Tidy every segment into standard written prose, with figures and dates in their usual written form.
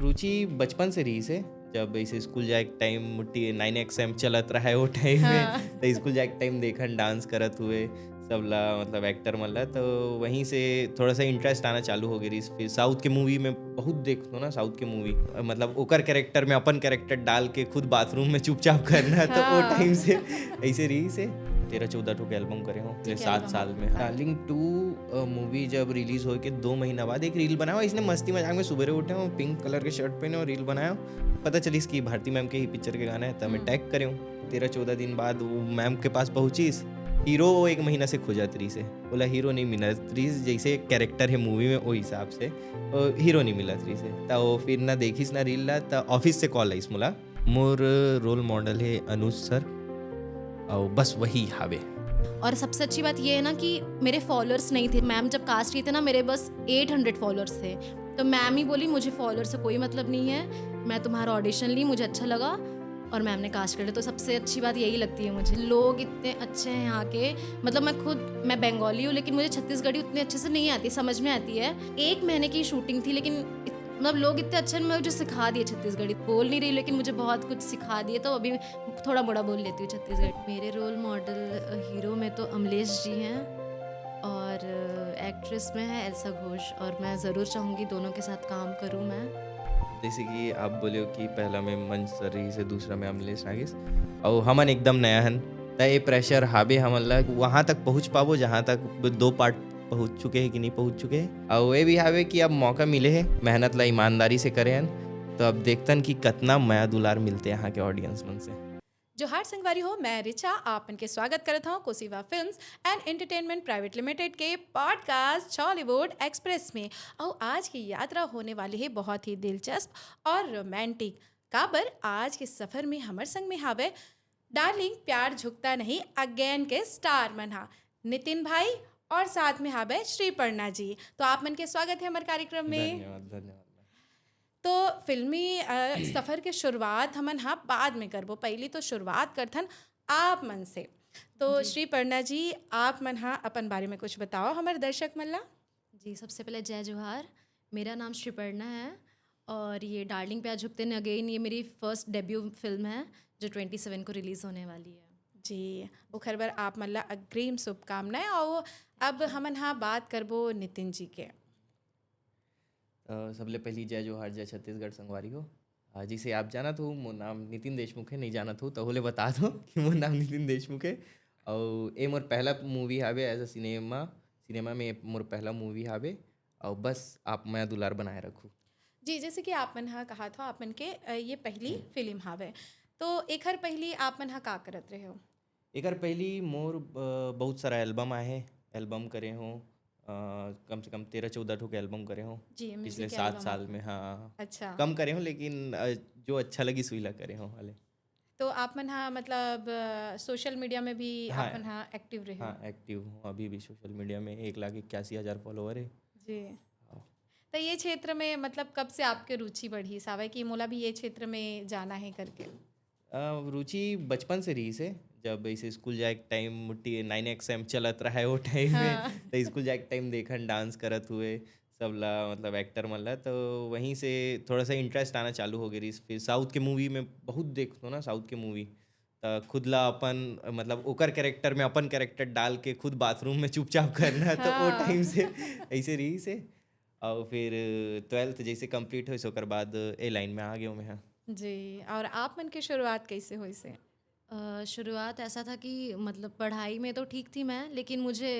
रुचि बचपन से रही से जब ऐसे स्कूल जाए के टाइम मुट्ठी 9XM चलत रहा है वो टाइम हाँ। में तो स्कूल जाए के टाइम देखन डांस करत हुए सबला मतलब एक्टर मल्ला तो वहीं से थोड़ा सा इंटरेस्ट आना चालू हो गई। फिर साउथ के मूवी में बहुत देखते हो ना, साउथ के मूवी मतलब ओकर कैरेक्टर में अपन कैरेक्टर डाल के खुद बाथरूम में चुपचाप करना तो वो हाँ। टाइम से ऐसे रही से 13-14 ठो के एल्बम करे हो ठीक है, 7 एल्बम। साल में। डार्लिंग 2 मूवी जब रिलीज हो के 2 महीना बाद एक रील बनाया इसने मस्ती मजाक में, सुबह उठे हो पिंक कलर के शर्ट पहने और रील बनाया, पता चली इसकी भारती मैम के ही पिक्चर के गाना है तो मैं टैग करे हूँ। 13-14 दिन बाद वो मैम के पास पहुंचीस, हीरो 1 महीना से खोजत रही से, बोला हीरो नहीं मिलत रही जैसे कैरेक्टर है मूवी में वो हिसाब से हीरो नहीं मिलत रही से। तो फिर ना देखिस ना रील ला तो ऑफिस से कॉल आईस मोला, मोर रोल मॉडल है अनुज सर और बस वही हावे। और सबसे अच्छी बात ये है ना कि मेरे फॉलोअर्स नहीं थे। मैम जब कास्ट किए थे ना मेरे बस 800 फॉलोअर्स थे, तो मैम ही बोली मुझे फॉलोअर से कोई मतलब नहीं है, मैं तुम्हारा ऑडिशन ली, मुझे अच्छा लगा और मैम ने कास्ट कर लिया। तो सबसे अच्छी बात यही लगती है मुझे, लोग इतने अच्छे हैं यहाँ के। मतलब मैं बंगाली हूँ लेकिन मुझे छत्तीसगढ़ी उतने अच्छे से नहीं आती, समझ में आती है। 1 महीने की शूटिंग थी लेकिन मतलब लोग इतने अच्छे हैं, मुझे सिखा दिए छत्तीसगढ़ी। बोल नहीं रही लेकिन मुझे बहुत कुछ सिखा दिए, तो अभी थोड़ा मोड़ा बोल लेती हूँ छत्तीसगढ़ी। मेरे रोल मॉडल हीरो में तो अमलेश जी हैं और एक्ट्रेस में है एल्सा घोष, और मैं ज़रूर चाहूँगी दोनों के साथ काम करूँ मैं। जैसे कि आप बोले हो कि पहला में मंच सर रही से दूसरा में अमलेश नागिस और हमन एकदम नया हन त ये प्रेशर हाबे हमला वहाँ तक पहुँच पाबो जहाँ तक 2 पार्ट पहुँच चुके हैं कि नहीं पहुँच चुके हैं। और ये भी हावे कि अब मौका मिले है, मेहनत ला ईमानदारी से करे हन तो अब देखतन कि कितना माया दुलार मिलते यहाँ के ऑडियंस मन से। जोहार संगवारी हो, मैं रिचा आपन के स्वागत करता हूँ Kosiva films and entertainment private limited के पॉडकास्ट बॉलीवुड एक्सप्रेस में। और आज की यात्रा होने वाली है बहुत ही दिलचस्प और रोमांटिक। काबर आज के सफर में हमर संग में हावे डार्लिंग प्यार झुकता नहीं अगेन के स्टार मनहा नितिन भाई और साथ में हावे श्रीपर्णा जी। तो आप मन के स्वागत है हमारे कार्यक्रम में। धन्यवाद धन्यवाद। तो फिल्मी सफ़र के शुरुआत हमन हाँ बाद में करबो, पहली तो शुरुआत करथन आप मन से। तो श्रीपर्णा जी आप मन हाँ अपन बारे में कुछ बताओ हमारे दर्शक मन ला। जी, सबसे पहले जय जोहार। मेरा नाम श्रीपर्णा है और ये डार्लिंग प्यार झुकते नहीं अगेन ये मेरी फर्स्ट डेब्यू फिल्म है जो 27 को रिलीज़ होने वाली है। जी उखर बर आप मन ला अग्रिम शुभकामनाएं। और अब हमन हाँ बात करबो नितिन जी के। सबले पहली जय जोहार जय छत्तीसगढ़ संगवारी हो। जिसे आप जानत हो मोर नाम नितिन देशमुख है, नहीं जानत हो तो होले बता दो कि मोर नाम नितिन देशमुख है और ये मोर पहला मूवी हावे एज अ सिनेमा में मोर पहला मूवी हावे और बस आप मैं दुलार बनाए रखूँ। जी जैसे कि आप मन हाँ कहा था आप मन के ये पहली फिल्म हावे, तो एखर पहली आप मन हाँ का करत रहे हो। एकर पहली मोर बहुत सारा एल्बम आए हैं, एल्बम करे हों कम से कम 13-14 ठो के एल्बम करे हों जी पिछले म्यूजिक 7 एल्बम साल आप। में। हाँ अच्छा, कम करे हों लेकिन जो अच्छा लगी सुईला करे हों वाले। तो आप मन हाँ मतलब सोशल मीडिया में भी हाँ आप मन हाँ एक्टिव रहे हो। हाँ एक्टिव हूँ अभी भी सोशल मीडिया में 1,81,000 फॉलोअर है। जी हाँ। तो ये क्षेत्र में मतलब कब से आपके रुचि बढ़ी सावे कि मोला भी ये क्षेत्र में जाना है करके। रुचि बचपन से रही से जब ऐसे स्कूल जाए के टाइम मुट्ठी 9XM चलत रहा है वो टाइम हाँ। में तो स्कूल जाए के टाइम देखन डांस करत हुए सबला मतलब एक्टर मल्ला तो वहीं से थोड़ा सा इंटरेस्ट आना चालू हो गई। फिर साउथ के मूवी में बहुत देखते हो ना, साउथ के मूवी तो खुद ला अपन मतलब ओकर कैरेक्टर में अपन कैरेक्टर डाल के खुद बाथरूम में चुपचाप करना तो वो हाँ। टाइम से ऐसे रही से। और फिर 12th जैसे कंप्लीट हो ओकर बाद ए लाइन में आ गया मैं। हाँ जी और आप मन की शुरुआत कैसे हुई से। शुरुआत ऐसा था कि मतलब पढ़ाई में तो ठीक थी मैं, लेकिन मुझे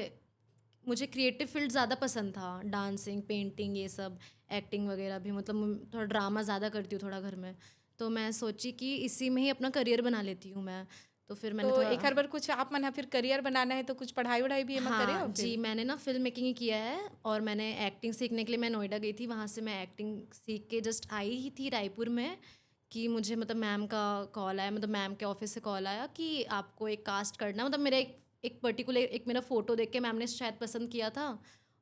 मुझे क्रिएटिव फील्ड ज़्यादा पसंद था, डांसिंग, पेंटिंग, ये सब, एक्टिंग वगैरह भी। मतलब थोड़ा ड्रामा ज़्यादा करती हूँ थोड़ा घर में, तो मैं सोची कि इसी में ही अपना करियर बना लेती हूँ मैं। तो फिर मैंने तो थोड़ा एक बार कुछ आप मन हाँ फिर करियर बनाना है तो कुछ पढ़ाई वढ़ाई भी एमा करे हाँ हो जी, फिर। मैंने ना फिल्म मेकिंग ही किया है और मैंने एक्टिंग सीखने के लिए मैं नोएडा गई थी। वहाँ से मैं एक्टिंग सीख के जस्ट आई ही थी रायपुर में कि मुझे मतलब मैम का कॉल आया, मतलब मैम के ऑफिस से कॉल आया कि आपको एक कास्ट करना। मतलब मेरा एक पर्टिकुलर एक मेरा फ़ोटो देख के मैम ने शायद पसंद किया था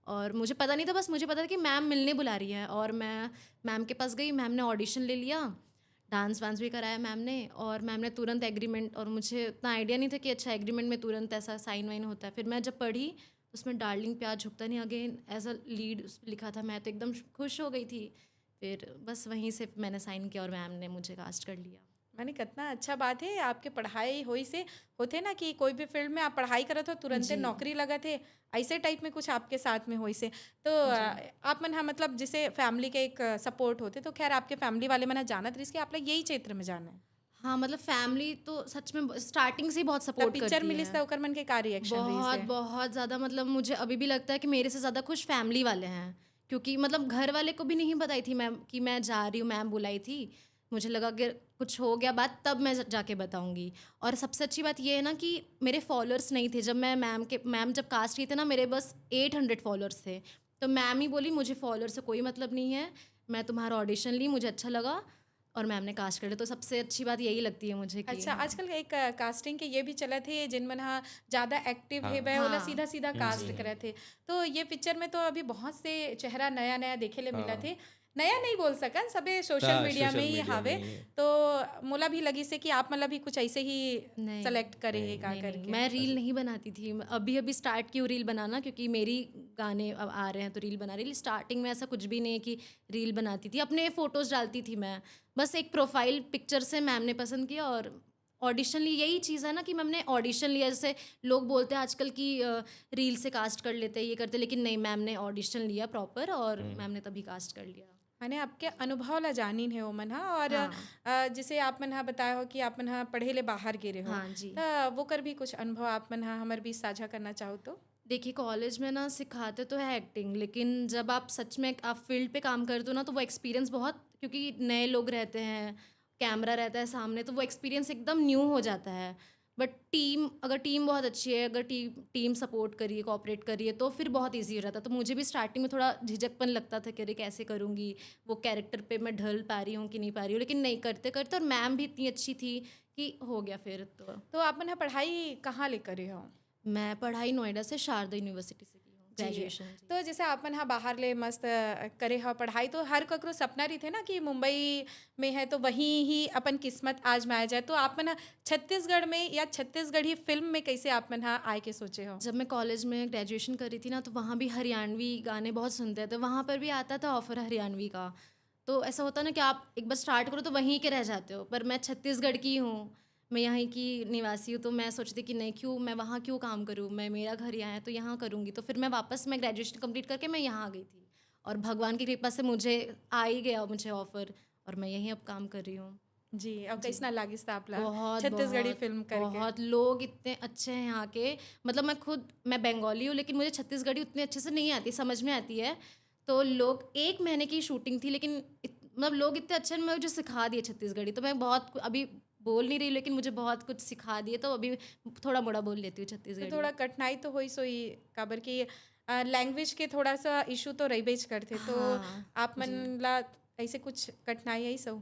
और मुझे पता नहीं था, बस मुझे पता था कि मैम मिलने बुला रही है। और मैं मैम के पास गई, मैम ने ऑडिशन ले लिया, डांस वांस भी कराया मैम ने, और मैम ने तुरंत एग्रीमेंट, और मुझे इतना आइडिया नहीं था कि अच्छा एग्रीमेंट में तुरंत ऐसा साइन वाइन होता है। फिर मैं जब पढ़ी उसमें डार्लिंग प्यार झुकता नहीं अगेन एज अ लीड लिखा था, मैं तो एकदम खुश हो गई थी। फिर बस वहीं से मैंने साइन किया और मैम ने मुझे कास्ट कर लिया। माने कितना अच्छा बात है आपके पढ़ाई होई से होते ना कि कोई भी फील्ड में आप पढ़ाई करत हो तुरंते जी। नौकरी लगत है ऐसे टाइप में कुछ आपके साथ में होई से तो आप मन हाँ मतलब जिसे फैमिली के एक सपोर्ट होते तो खैर आपके फैमिली वाले मन जानत रही कि आप लोग यही क्षेत्र में जाना है हाँ, मतलब फैमिली तो सच में स्टार्टिंग से ही बहुत तब सपोर्ट पिक्चर करती मिलिस है। था ओकर मन के का रिएक्शन रही बहुत से बहुत ज़्यादा, मतलब मुझे अभी भी लगता है कि मेरे से ज़्यादा खुश फैमिली वाले हैं, क्योंकि मतलब घर वाले को भी नहीं बताई थी मैम कि मैं जा रही हूँ, मैम बुलाई थी। मुझे लगा कि कुछ हो गया बात तब मैं जाके बताऊंगी। और सबसे अच्छी बात ये है ना कि मेरे फॉलोअर्स नहीं थे जब मैं मैम जब कास्ट किए थे ना, मेरे बस 800 फॉलोअर्स थे। तो मैम ही बोली मुझे फॉलोअर से कोई मतलब नहीं है, मैं तुम्हारा ऑडिशन ली, मुझे अच्छा लगा और मैम ने कास्ट कर लिया। तो सबसे अच्छी बात यही लगती है मुझे कि अच्छा आजकल एक कास्टिंग के ये भी चला थे जिन मन हाँ ज़्यादा एक्टिव है वह हाँ। ओला सीधा सीधा कास्ट करे थे तो ये पिक्चर में तो अभी बहुत से चेहरा नया नया देखे ले मिला थे नया नहीं बोल सकन सबे सोशल मीडिया में ही हावे तो मोला भी लगी से कि आप मतलब भी कुछ ऐसे ही नहीं, सेलेक्ट करे है का नहीं, करके मैं रील नहीं बनाती थी। अभी अभी स्टार्ट की हूँ रील बनाना, क्योंकि मेरी गाने अब आ रहे हैं तो रील बना रही। स्टार्टिंग में ऐसा कुछ भी नहीं है कि रील बनाती थी, अपने फ़ोटोज़ डालती थी मैं। बस एक प्रोफाइल पिक्चर से मैम ने पसंद किया और ऑडिशन ली। यही चीज़ है ना कि मैम ने ऑडिशन लिया। जैसे लोग बोलते हैं आजकल की रील से कास्ट कर लेते हैं, ये करते, लेकिन नहीं, मैम ने ऑडिशन लिया प्रॉपर और मैम ने तभी कास्ट कर लिया। माने आपके अनुभव ला जानीन है वो मन हाँ और जिसे आप मन हाँ बताया हो कि आप मन हाँ पढ़े ले बाहर गिरे हो हाँ जी। तो वो कर भी कुछ अनुभव आप मन हाँ हमारे बीच साझा करना चाहो तो देखिए, कॉलेज में ना सिखाते तो है एक्टिंग, लेकिन जब आप सच में आप फील्ड पे काम करते हो ना तो वो एक्सपीरियंस बहुत, क्योंकि नए लोग रहते हैं, कैमरा रहता है सामने, तो वो एक्सपीरियंस एकदम न्यू हो जाता है। बट अगर टीम बहुत अच्छी है, अगर टीम सपोर्ट करिए, कोऑपरेट करिए, तो फिर बहुत इजी हो जाता है। तो मुझे भी स्टार्टिंग में थोड़ा झिझकपन लगता था कि अरे कैसे करूँगी, वो कैरेक्टर पे मैं ढल पा रही हूँ कि नहीं पा रही हूँ, लेकिन नहीं, करते करते, और मैम भी इतनी अच्छी थी कि हो गया फिर तो। आप मन हाँ पढ़ाई कहाँ ले करे हो मैं पढ़ाई नोएडा से शारदा यूनिवर्सिटी से की हूँ, ग्रेजुएशन। तो जैसे आप मन हाँ बाहर ले मस्त करे हो पढ़ाई तो हर ककरो सपना रही थे ना कि मुंबई में है तो वहीं ही अपन किस्मत आजमाया जाए तो आप मन हाँ छत्तीसगढ़ में या छत्तीसगढ़ी फिल्म में कैसे आप मन हाँ आए के सोचे हो जब मैं कॉलेज में ग्रेजुएशन कर रही थी ना तो वहाँ भी हरियाणवी गाने बहुत सुनते थे, वहाँ पर भी आता था ऑफर हरियाणवी का। तो ऐसा होता ना कि आप एक बार स्टार्ट करो तो वहीं के रह जाते हो, पर मैं छत्तीसगढ़ की हूँ, मैं यहाँ की निवासी हूँ, तो मैं सोचती कि नहीं, क्यों मैं वहाँ क्यों काम करूँ, मेरा घर यहाँ है तो यहाँ करूँगी। तो फिर मैं वापस मैं ग्रेजुएशन कंप्लीट करके मैं यहाँ आ गई थी और भगवान की कृपा से मुझे आ ही गया मुझे ऑफर और मैं यहीं अब काम कर रही हूँ। जी और कैसा लागिस था आपला बहुत छत्तीसगढ़ी बहुत फिल्म करके बहुत लोग इतने अच्छे हैं यहाँ के, मतलब मैं बंगाली हूँ लेकिन मुझे छत्तीसगढ़ी उतने अच्छे से नहीं आती, समझ में आती है। तो लोग 1 महीने की शूटिंग थी लेकिन मतलब लोग इतने अच्छे हैं, मुझे सिखा दिए छत्तीसगढ़ी। तो मैं बहुत अभी बोल नहीं रही लेकिन मुझे बहुत कुछ सिखा दिए, तो अभी थोड़ा मोड़ा बोल लेती हूँ तो छत्तीसगढ़ी। थोड़ा कठिनाई तो हुई सोई काबर की लैंग्वेज के थोड़ा सा इशू तो रही बेच करते तो हाँ, आप मन ला ऐसे कुछ कठिनाई आई सब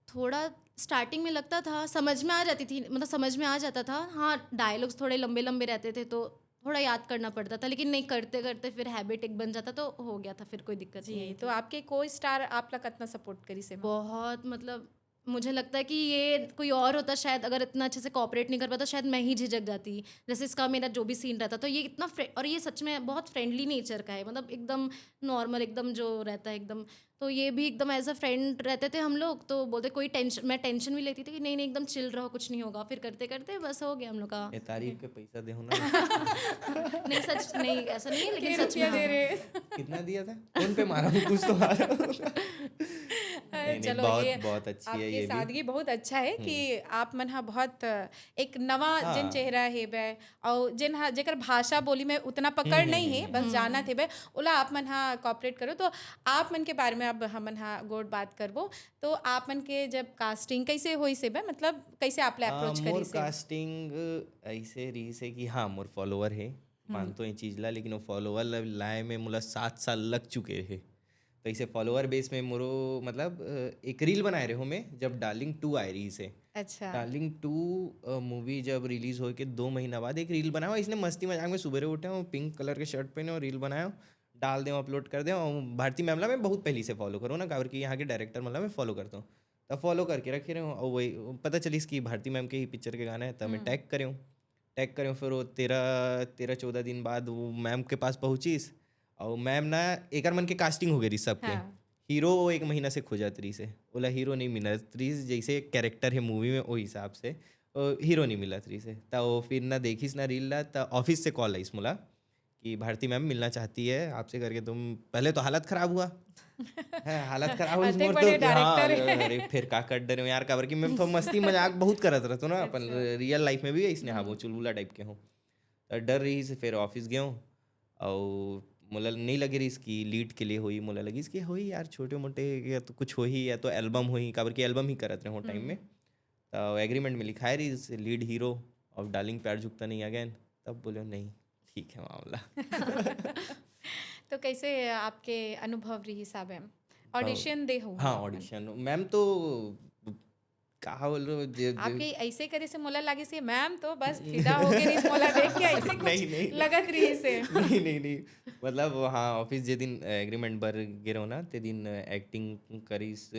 थोड़ा स्टार्टिंग में लगता था, समझ में आ जाती थी, मतलब समझ में आ जाता था। हाँ, डायलॉग्स थोड़े लंबे लंबे रहते थे तो थोड़ा याद करना पड़ता था, लेकिन नहीं, करते करते फिर हैबिट एक बन जाता तो हो गया था, फिर कोई दिक्कत नहीं आई तो आपके कोई स्टार आप ला कितना सपोर्ट करी से बहुत, मतलब मुझे लगता है कि ये कोई और होता शायद, अगर इतना अच्छे से कोऑपरेट नहीं कर पाता शायद मैं ही झिझक जाती। जैसे इसका मेरा जो भी सीन रहता तो ये इतना और ये सच में बहुत फ्रेंडली नेचर का है, मतलब एकदम नॉर्मल, एकदम जो रहता है एकदम। तो ये भी एकदम एज अ फ्रेंड रहते थे हम लोग, तो बोलते कोई टेंशन, मैं टेंशन भी लेती थी कि नहीं नहीं एकदम चिल रहो, कुछ नहीं होगा। फिर करते करते बस हो गया हम लोग का। ये तारीफ के पैसा दे ना नहीं, सच नहीं, ऐसा नहीं है, लेकिन सच में दे रहे कितना दिया था, कौन पे मारा हूँ कुछ तो आ रहा नहीं, चलो बहुत ये बहुत अच्छी है आपकी ये भी। सादगी बहुत अच्छा है कि आप मन हा बहुत एक नवा जिन चेहरा है बे और जिन हा जेकर भाषा बोली में उतना पकड़ नहीं है, बस जाना थे बे ओला आप मन हा कॉपरेट करो। तो आप मन के बारे में अब हमन हा गोड बात करबो तो आप मन के जब कास्टिंग कैसे हुई से बे, मतलब कैसे आप ले अप्रोच मोर करी से कास्टिंग ऐसे रही से कि हाँ मोर फॉलोवर है, मानतो ये चीज ला, लेकिन वो फॉलोवर लाए में मुला 7 साल लग चुके हैं। तो ऐसे फॉलोवर बेस में मोरो मतलब एक रील बनाए रहे हो मैं जब डार्लिंग 2 आई रही से। अच्छा डार्लिंग 2 मूवी जब रिलीज हो के 2 महीना बाद एक रील बनाया, इसने मस्ती मजाक में सुबह उठे हो, पिंक कलर के शर्ट पहने और रील बनाया, डाल दें, अपलोड कर दें। और भारती मैमला मैं बहुत पहले से फॉलो करूँ ना, काबर की यहाँ के डायरेक्टर मतलब मैं फॉलो करता हूँ, तब फॉलो करके रखे रहे हूँ। और वही पता चली इसकी भारती मैम के ही पिक्चर के गाना है, तब मैं टैग करें फिर वो 13-14 दिन बाद वो मैम के पास पहुँचीस और मैम ना एक मन के कास्टिंग हो गई सबके हीरो 1 महीना से खोजत रही से, बोला हीरो नहीं मिलत रही, जैसे कैरेक्टर है मूवी में वो हिसाब से हीरो नहीं मिलत रही से। त वो फिर ना देखिस ना रील ला, त ऑफिस से कॉल आइस मोला कि भारती मैम मिलना चाहती है आपसे करके। तुम पहले तो हालत खराब हुआ है, हालत खराब हुई अतेक मोर बड़े तो। हाँ, डायरेक्टर है। अरे फिर का कर डरे यार, काबर कि मैं तो मस्ती मजाक बहुत करत रहता ना अपन अच्छा। रियल लाइफ में भी इसने, हाँ वो चुलबुला टाइप के हूँ। तो डर रही से फिर ऑफिस गया हूँ और मोला नहीं लगे रही इसकी लीड के लिए हुई, मोला लगी इसकी हुई यार छोटे मोटे, या तो कुछ हो ही या तो एल्बम हुई, काबर की एल्बम ही करत रहे हो टाइम में। तो एग्रीमेंट में लिखा है रही लीड हीरो और डार्लिंग प्यार झुकता नहीं अगेन। तब बोले नहीं ठीक है मामला। तो कैसे आपके अनुभव रही हिसाब है? ऑडिशन दे हो हाँ आप मन? ऑडिशन मैम तो कहा बोल रहे हो आपके ऐसे करे से मोला लागे से मैम तो बस फिदा हो गए रही मोला देख के, ऐसे नहीं नहीं कुछ लगत रही से। नहीं नहीं नहीं, मतलब हाँ ऑफिस जे दिन एग्रीमेंट बर गिरो ना ते दिन एक्टिंग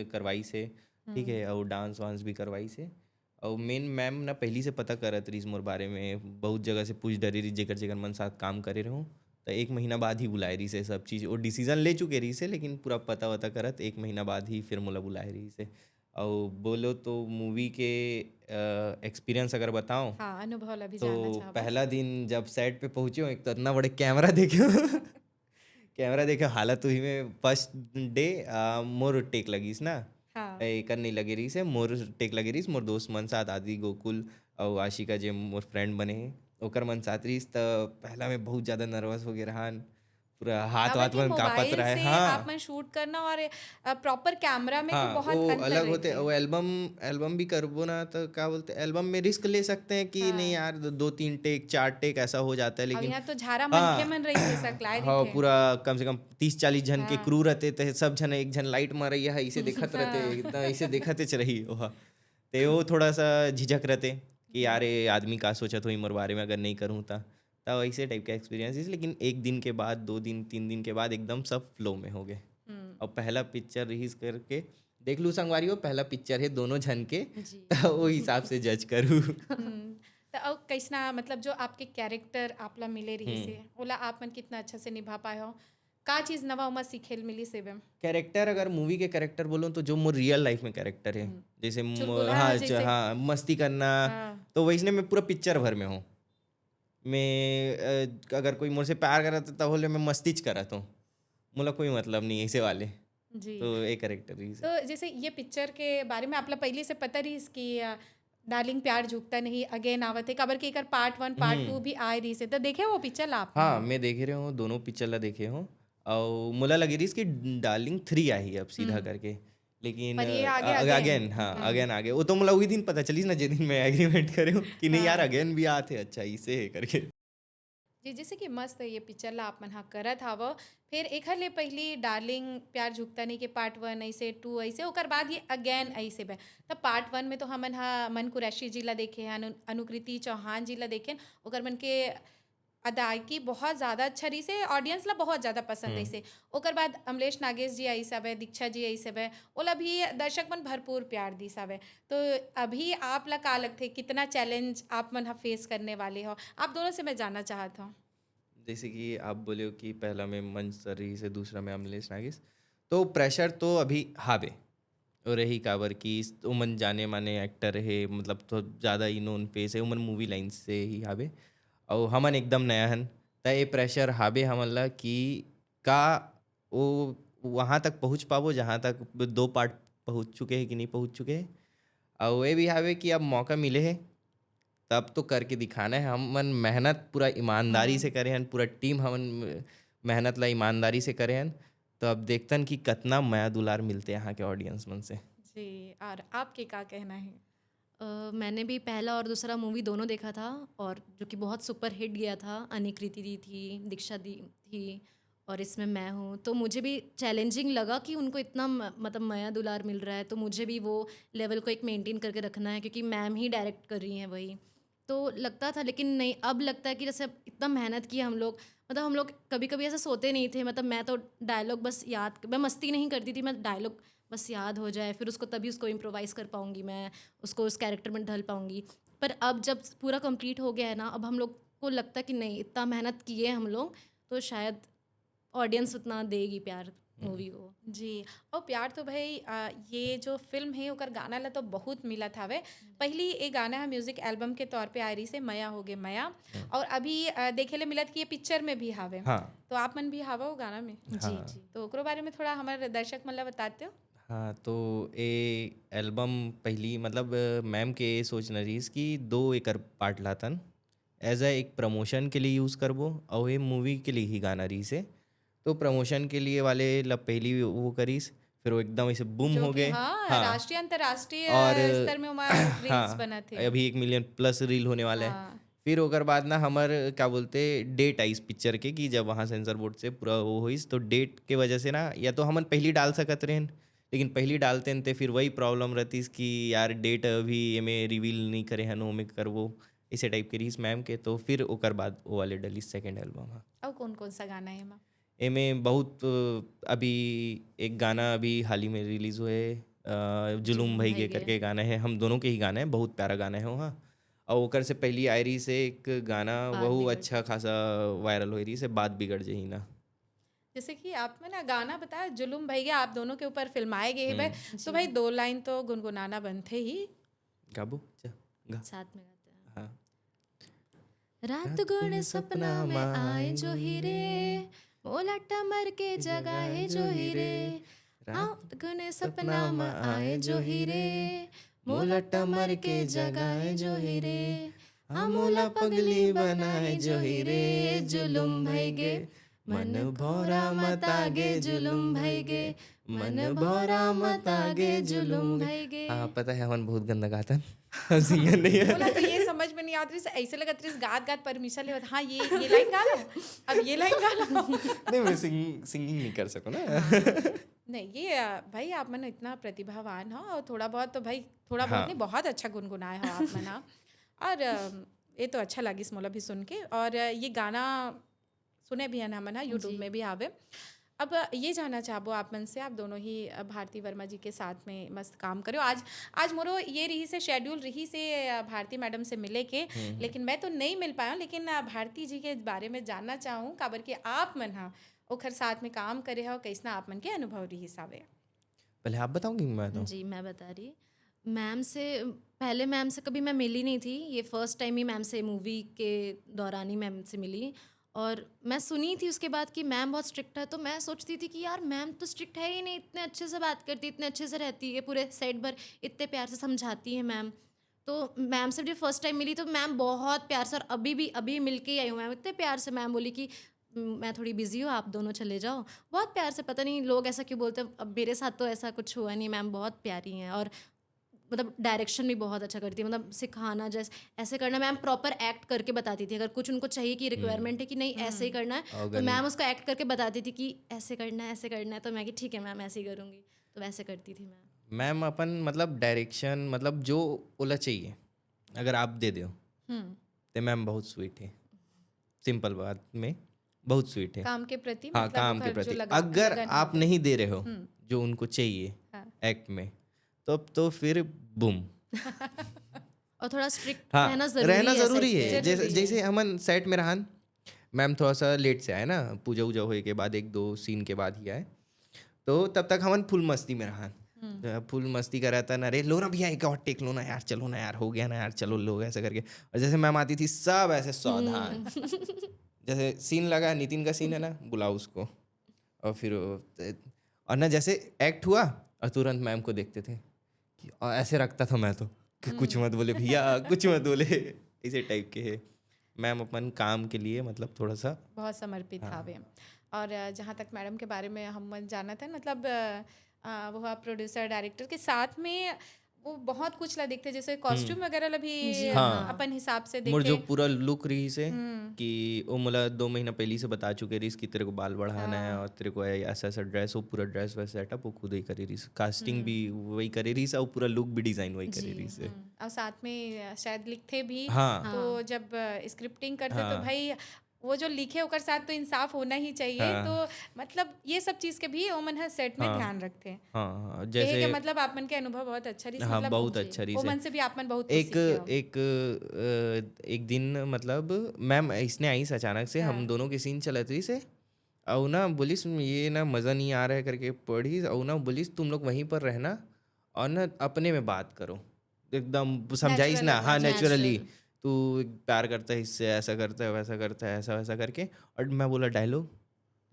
करवाई से, ठीक है, और डांस वांस भी करवाई से। और मेन मैम ना पहली से पता करत रही मोर बारे में, बहुत जगह से पूछ डरी रही जेकर जेकर मन साथ काम करे रहूँ। तो 1 महीना बाद ही बुलाए रही से सब चीज़, वो डिसीजन ले चुके रही से, लेकिन पूरा पता वता करत 1 महीना बाद ही फिर मोला बुलाए रही से। और बोलो तो मूवी के एक्सपीरियंस अगर बताऊं हाँ, अनुभव ला भी तो जानना चाहब। पहला दिन जब सेट पे पहुंचे हो, एक तो इतना बड़े कैमरा देखे कैमरा देखे हालत हुई में। फर्स्ट डे मोर टेक लगीस ना, हाँ। एक नहीं लगे रही से, मोर टेक लगे रही मोर दोस्त मन साथ आदि गोकुल और आशिका जे मोर फ्रेंड बने हैं ओकर मन साथ रही। तो पहला में बहुत ज़्यादा नर्वस हो गया रहन, पूरा हाथ काबर वाथ कि में कांपत मोबाइल रहा है। से हाँ आप मन शूट करना और प्रॉपर कैमरा में तो हाँ बहुत वो अंतर अलग होते, रहते। वो एल्बम एल्बम भी करबो ना तो क्या बोलते एल्बम में रिस्क ले सकते हैं कि नहीं हाँ। यार 2-3 टेक 4 टेक ऐसा हो जाता है, अब लेकिन यहाँ तो झारा मनखे हाँ मन रही थे, सकलाए हाँ रही थे। पूरा कम से कम 30-40 जन के हाँ। क्रू रहते थे, सब जन एक जन लाइट मारैया है इसे देखत रहते, हाँ। एकदम इसे देखत च रही ओहा। ते वो थोड़ा सा झिझक रहते कि यार ये आदमी का सोचत हो मोर बारे में अगर नहीं करूँ था। तब ऐसे टाइप का एक्सपीरियंस, लेकिन 1 दिन के बाद 2 दिन 3 दिन के बाद एकदम सब फ्लो में हो गए। और पहला पिक्चर रिलीज करके देख लूँ संगवारी हो, पहला पिक्चर है दोनों जन के, जी। तो वो हिसाब से जज करूँ। तो अब कैसना मतलब जो आपके कैरेक्टर आपला मिले रही से ओला आप मन कितना अच्छा से निभा पाए हो, का चीज नवा उमा सीखेल मिली सेवे? कैरेक्टर अगर मूवी के कैरेक्टर बोलो तो जो मोर रियल लाइफ में कैरेक्टर है, जैसे चुलबुला हाँ जैसे। हाँ मस्ती करना, हाँ। तो वैसने मैं पूरा पिक्चर भर में हूँ। मैं अगर कोई मुझसे प्यार करा तो तब बोले मैं मस्तीच करत हूँ, मोला कोई मतलब नहीं ऐसे वाले। जी। तो एक कैरेक्टर ही तो जैसे ये पिक्चर के बारे में आपला पहले से पता रही कि डार्लिंग प्यार झुकता नहीं अगेन आवत है, काबर के एकर पार्ट 1 पार्ट 2 भी आए रही से, तो देखे वो पिक्चर ला आपने? हाँ मैं देखे रहे हूँ, दोनों पिक्चर ला देखे हूँ। और मोला लगी रही इसकी डार्लिंग 3 आई है अब सीधा करके, लेकिन पर ये आगे अगेन हाँ अगेन आगे वो तो मोला वही दिन पता चली ना जे दिन मैं एग्रीमेंट करे हूँ कि नहीं यार अगेन भी आते, अच्छा इसे है करके। जी, जैसे कि मस्त ये पिक्चर ला आप मन हा करत हव, फिर एखर ले पहली डार्लिंग प्यार झुकता नहीं के पार्ट 1 ऐसे 2 ऐसे, ओकर बाद ये अगेन ऐसे बे। तब पार्ट 1 में तो हमन हा मन कुरैशी जी ला देखे हैं, अनुकृति चौहान जी ला देखे, ओकर मन के अदायकी बहुत ज़्यादा अच्छा रही से, ऑडियंस ला बहुत ज़्यादा पसंद आई से। ओकर बाद अमलेश नागेश जी आई सब है, दीक्षा जी आई सब है, ओला भी दर्शक मन भरपूर प्यार दी सब है। तो अभी आप ला का लगथे कितना चैलेंज आप मन हा फेस करने वाले हो? आप दोनों से मैं जानना चाहत हूँ। जैसे कि आप बोले हो कि पहला में मंच सर रही से, दूसरा में अमलेश नागिस, तो प्रेशर तो अभी हावे और रही काबर की उमन जाने माने एक्टर है, मतलब तो ज़्यादा ही नोन फेस है उमन मूवी लाइन से ही हावे, और हमन एकदम नया हन। त ये प्रेशर हावे हमन ला कि का वो वहाँ तक पहुँच पाबो जहाँ तक 2 पार्ट पहुँच चुके हैं कि नहीं पहुँच चुके हैं। और ये भी हावे कि अब मौका मिले है तब तो करके दिखाना है। हमन मेहनत पूरा ईमानदारी से करे हन, पूरा टीम हमन मेहनत ला ईमानदारी से करे हन, तो अब देखतन कि कितना माया दुलार मिलते यहाँ के ऑडियंस मन से। जी, और आपके का कहना है? मैंने भी पहला और दूसरा मूवी दोनों देखा था, और जो कि बहुत सुपर हिट गया था। अनिकृति दी थी, दीक्षा दी थी, और इसमें मैं हूँ। तो मुझे भी चैलेंजिंग लगा कि उनको इतना मतलब माया दुलार मिल रहा है, तो मुझे भी वो लेवल को एक मेंटेन करके रखना है, क्योंकि मैम ही डायरेक्ट कर रही हैं वही। तो लगता था, लेकिन नहीं, अब लगता है कि जैसे अब इतना मेहनत की हम लोग, मतलब हम लोग कभी कभी ऐसे सोते नहीं थे। मतलब मैं तो डायलॉग बस याद, मैं मस्ती नहीं करती थी, मैं डायलॉग बस याद हो जाए, फिर उसको तभी उसको इम्प्रोवाइज़ कर पाऊँगी, मैं उसको उस कैरेक्टर में ढल पाऊँगी। पर अब जब पूरा कंप्लीट हो गया है ना, अब हम लोग को लगता है कि नहीं, इतना मेहनत किए हम लोग, तो शायद ऑडियंस उतना देगी प्यार। मूवी वो। जी। और प्यार तो भाई ये जो फिल्म है ओकर गाना ला तो बहुत मिलत हवे। पहली ये गाना है म्यूजिक एल्बम के तौर पे आयरी से मया हो गे मया, और अभी देखे ले मिलत कि ये पिक्चर में भी हवे। हाँ तो आप मन भी हवा हो गाना में, जी हाँ जी। तो ओकरो बारे में थोड़ा हमारे दर्शक मतलब बताते हो। हाँ। तो ये एल्बम पहली मतलब मैम के ये सोचना रहीस कि 2 एकर पार्ट लातन एज अ एक प्रमोशन के लिए यूज़ करबो, और ये मूवी के लिए ही गाना रही से। तो प्रमोशन के लिए वाले लब पहली वो करीस, फिर वो एकदम ऐसे बूम जो हो कि गए। हाँ, हाँ राष्ट्रीय अंतर्राष्ट्रीय और स्तर में वहाँ रील्स हाँ बना थे। अभी 1 मिलियन प्लस रील होने वाला है। हाँ। फिर ओकर बाद ना हमर क्या बोलते डेट आइस पिक्चर के कि जब वहाँ सेंसर बोर्ड से पूरा वो होइस, तो डेट के वजह से ना या तो हमन पहली डाल सकत रहें, लेकिन पहली डालते हैं तो फिर वही प्रॉब्लम रहती कि यार डेट अभी एमे रिवील नहीं करे हन ओमे करबो, इसे टाइप के रहीस मैम के। तो फिर ओकर बाद वो वाले डली सेकेंड एल्बम। हाँ और कौन कौन सा गाना है एमा। एमे बहुत अभी एक गाना अभी हाल ही में रिलीज़ हुए जुलूम भाई के करके गाना है, हम दोनों के ही गाना है, बहुत प्यारा गाना है वो। हाँ और ओकर से पहली आयरी से एक गाना बात वहू बिगड़ अच्छा खासा वायरल हो रही से, बात बिगड़ जही ना। जैसे कि आप में ना गाना बताया जुलुम भैया आप दोनों के ऊपर फिल्माए गए हैं भाई, तो भाई 2 लाइन तो गुनगुनाना बनते ही। गाबो चा गा। साथ में गाते हैं। हाँ रात गुण सपना में आए जो हीरे, मोला टमर के जगाए जो हीरे। रात गुण सपना में आए जो हीरे, मोला टमर के जगाए जो हीरे। मोला पगली बनाए जो हीरे, जुलुम भई गे मन भौरा मत आगे, जुलुम भई गे मन भौरा मत आगे, जुलुम भई गे। हाँ पता है हमन बहुत गंदा गाता सिंगर नहीं है। बोला तो ये समझ में नहीं आती रही, ऐसे लगा रही गात गात परमिशन ले हाँ ये लाइन गा लो, अब ये लाइन गा लो। नहीं मैं सिंगिंग नहीं कर सकूँ ना। नहीं ये भाई आप मन इतना प्रतिभावान हो, और थोड़ा बहुत तो भाई थोड़ा बहुत नहीं बहुत अच्छा गुनगुनाए हो आप मना। और ये तो अच्छा लगी मोला भी सुन के। और ये गाना सुने भी है ना मना, यूट्यूब में भी आवे। अब ये जानना चाहबो आप मन से, आप दोनों ही भारती वर्मा जी के साथ में मस्त काम करो। आज मोरो ये रही से शेड्यूल रही से भारती मैडम से मिले के, लेकिन मैं तो नहीं मिल पाया, लेकिन भारती जी के बारे में जानना चाहूँ काबर कि आप मन हाँ ओखर साथ में काम करे हो, कैसना आप मन के अनुभव रही सावे। पहले आप बताओगी मैं तो। जी मैं बता रही। मैम से पहले मैम से कभी मैं मिली नहीं थी, ये फर्स्ट टाइम ही मैम से मूवी के दौरान ही मैम से मिली। और मैं सुनी थी उसके बाद कि मैम बहुत स्ट्रिक्ट है, तो मैं सोचती थी कि यार मैम तो स्ट्रिक्ट है ही नहीं, इतने अच्छे से बात करती, इतने अच्छे से रहती है, पूरे सेट भर इतने प्यार से समझाती है मैम। तो मैम से जब फर्स्ट टाइम मिली तो मैम बहुत प्यार से, और अभी मिल के ही आई हूँ मैम, इतने प्यार से मैम बोली कि मैं थोड़ी बिजी हूँ, आप दोनों चले जाओ। बहुत प्यार से, पता नहीं लोग ऐसा क्यों बोलते हैं, अब मेरे साथ तो ऐसा कुछ हुआ नहीं। मैम बहुत प्यारी हैं, और मतलब डायरेक्शन भी बहुत अच्छा करती है, मतलब सिखाना जैसे ऐसे करना। मैम प्रॉपर एक्ट करके बताती थी, अगर कुछ उनको चाहिए कि रिक्वायरमेंट है कि नहीं ऐसे ही करना है, तो मैम उसको एक्ट करके बताती थी कि ऐसे करना है ऐसे करना है, तो मैं कि ठीक है मैम ऐसे ही करूँगी, तो वैसे करती थी मैम अपन मतलब डायरेक्शन मतलब जो ओला चाहिए अगर आप दे दो तो मैम बहुत स्वीट है, सिंपल बात में बहुत स्वीट है काम के प्रति हाँ मतलब काम के ओकर जो प्रति। अगर आप नहीं दे रहे हो जो उनको चाहिए एक्ट में, तो फिर बूम। और थोड़ा स्ट्रिक्ट हाँ रहना है ज़रूरी set है। पे। जैसे हमन सेट में रहन, मैम थोड़ा सा लेट से आए ना, पूजा वूजा होए के बाद 1-2 सीन के बाद ही आए, तो तब तक हमन फुल मस्ती में रहन। फुल मस्ती कर रहा था ना, अरे लो ना भैया एक और टेक लो ना यार, चलो ना यार हो गया ना यार, चलो लोग ऐसा करके। और जैसे मैम आती थी सब ऐसे सावधान, जैसे सीन लगा नितिन का सीन है ना, बुलाओ उसको, और फिर और ना जैसे एक्ट हुआ और तुरंत मैम को देखते थे कि और ऐसे रखता था मैं तो कि कुछ मत बोले भैया कुछ मत बोले, इसे टाइप के है मैम अपन काम के लिए मतलब थोड़ा सा बहुत समर्पित हावे। और जहाँ तक मैडम के बारे में हम जाना था मतलब वो प्रोड्यूसर डायरेक्टर के साथ में वो बहुत कुछ ला देखते, जैसे कॉस्ट्यूम वगैरह ला भी हाँ। अपन हिसाब से मोर जो देखे। पूरा लुक रही से कि वो मोला 2 महीना पहले से बता चुके रही कि तेरे को बाल बढ़ाना है और तेरे को ऐसा ऐसा ड्रेस, वो पूरा ड्रेस वैसा सेटअप वो खुद ही करी रही, कास्टिंग भी वही करी रही और पूरा लुक भी डिजाइन वही करी रही से। और साथ में शायद लिखते भी हाँ। तो जब स्क्रिप्टिंग करते तो भाई वो जो लिखे ओकर साथ तो इंसाफ होना ही चाहिए। तो मतलब ये सब चीज़ के भी ओमन है सेट में ध्यान रखते हैं। हाँ जैसे के मतलब आप मन के अनुभव बहुत अच्छा रही, हाँ मतलब बहुत अच्छा रही ओमन से भी आप मन बहुत एक दिन मतलब मैम इसने आई अचानक से, हम दोनों के सीन चलत रही से और ना बोलिस ये ना मज़ा नहीं आ रहा है करके पढ़ी, और ना बोलिस तुम लोग वहीं पर रहना और ना अपने में बात करो, एकदम समझाइस ना, हाँ नेचुरली, नेचुरल। तू प्यार करता है इससे, ऐसा करता है वैसा करता है, ऐसा वैसा करके। और मैं बोला डायलॉग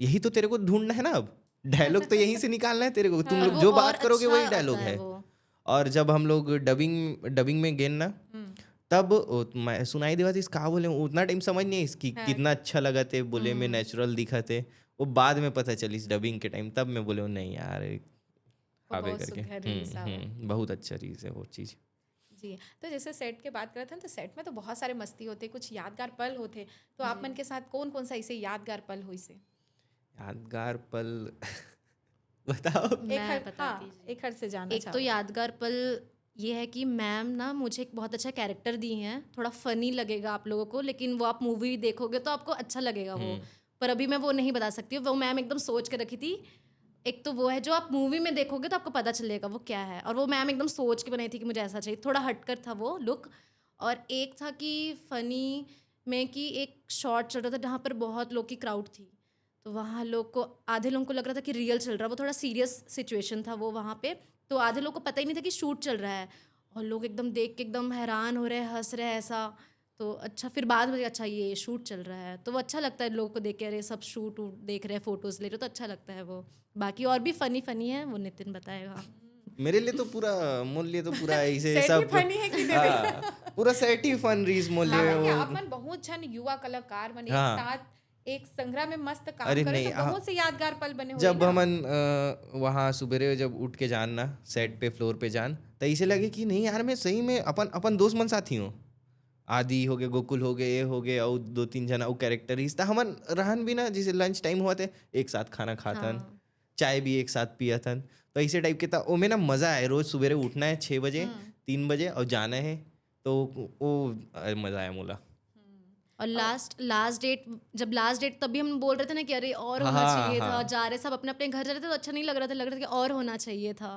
यही तो तेरे को ढूंढना है ना, अब डायलॉग तो यहीं से निकालना है तेरे को, तुम और लोग वो जो और बात करोगे अच्छा वही डायलॉग आता है है। वो। और जब हम लोग डबिंग में गए ना, तब मैं सुनाई देवा थी कहा बोले, उतना टाइम समझ नहीं इसकी कितना अच्छा लगा थे, बोले में नेचुरल दिखा थे। वो बाद में पता चली इस डबिंग के टाइम, तब मैं बोले वो नहीं यार वो हावे बहुत करके। सुघर रील्स आवा। बहुत अच्छा चीज़ है वो चीज़। जी, तो जैसे सेट की बात करते हैं तो सेट में तो बहुत सारे मस्ती होते, कुछ यादगार पल होते, तो आप मन के साथ कौन कौन सा ऐसे यादगार पल हुई से? यादगार पल बताओ। मैं बताती हाँ, एक हर से जानना एक तो यादगार पल ये है कि मैम ना मुझे एक बहुत अच्छा कैरेक्टर दी हैं, थोड़ा फनी लगेगा आप लोगों को, लेकिन वो आप मूवी देखोगे तो आपको अच्छा लगेगा वो, पर अभी मैं वो नहीं बता सकती हूँ। वो मैम एकदम सोच के रखी थी। एक तो वो है जो आप मूवी में देखोगे तो आपको पता चलेगा वो क्या है, और वो मैम एकदम सोच के बनाई थी कि मुझे ऐसा चाहिए, थोड़ा हटकर था वो लुक। और एक था कि फ़नी में कि एक शॉट चल रहा था जहाँ पर बहुत लोग की क्राउड थी, तो वहाँ लोग को, आधे लोगों को लग रहा था कि रियल चल रहा है, वो थोड़ा सीरियस सिचुएशन था वो वहाँ पे, तो आधे लोग को पता ही नहीं था कि शूट चल रहा है, और लोग एकदम देख के एकदम हैरान हो रहे हैं, हंस रहे हैं ऐसा। तो अच्छा, फिर बाद में अच्छा ये शूट चल रहा है, तो वो अच्छा लगता है लोगों को देख के, अरे सब शूट वूट देख रहे हैं, फोटोज़ ले रहे हो, तो अच्छा लगता है वो। बाकी और भी फनी है, वो नितिन बताएगा। मेरे लिए तो पूरा, मोल लिए तो पूरा ऐसे सेट ही सब, फनी है कि हाँ पूरा सेट ही फन रीस मोल लिए हाँ, वो। अपन बहुत जन युवा कलाकार बने, एक हाँ। साथ एक संग्रह में मस्त काम अरे करे, नहीं, तो बहुत से यादगार पल बने हुए जब ना। हमन वहाँ सुबेरे जब उठ के जान ना सेट पे फ्लोर पे जान, तो ऐसे लगे कि नहीं यार मैं सही में अपन अपन दोस्त मन साथी हूँ। आदि हो गए, गोकुल हो गए, ये हो गए, और 2-3 जना और कैरेक्टर ही था हमन रहन भी ना, जैसे लंच टाइम हुआ थे एक साथ खाना खातन, हाँ। चाय भी एक साथ पियतन, तो ऐसे टाइप के था। वो में ना मज़ा आए, रोज सुबेरे उठना है 6 बजे 3 बजे और जाना है, तो वो मज़ा आया मोला। और लास्ट डेट, जब लास्ट डेट तब भी हम बोल रहे थे ना कि अरे और होना हाँ चाहिए था, हाँ। जा रहे सब अपने अपने घर जा रहे थे, तो अच्छा नहीं लग रहा था, लग रहा था कि और होना चाहिए था,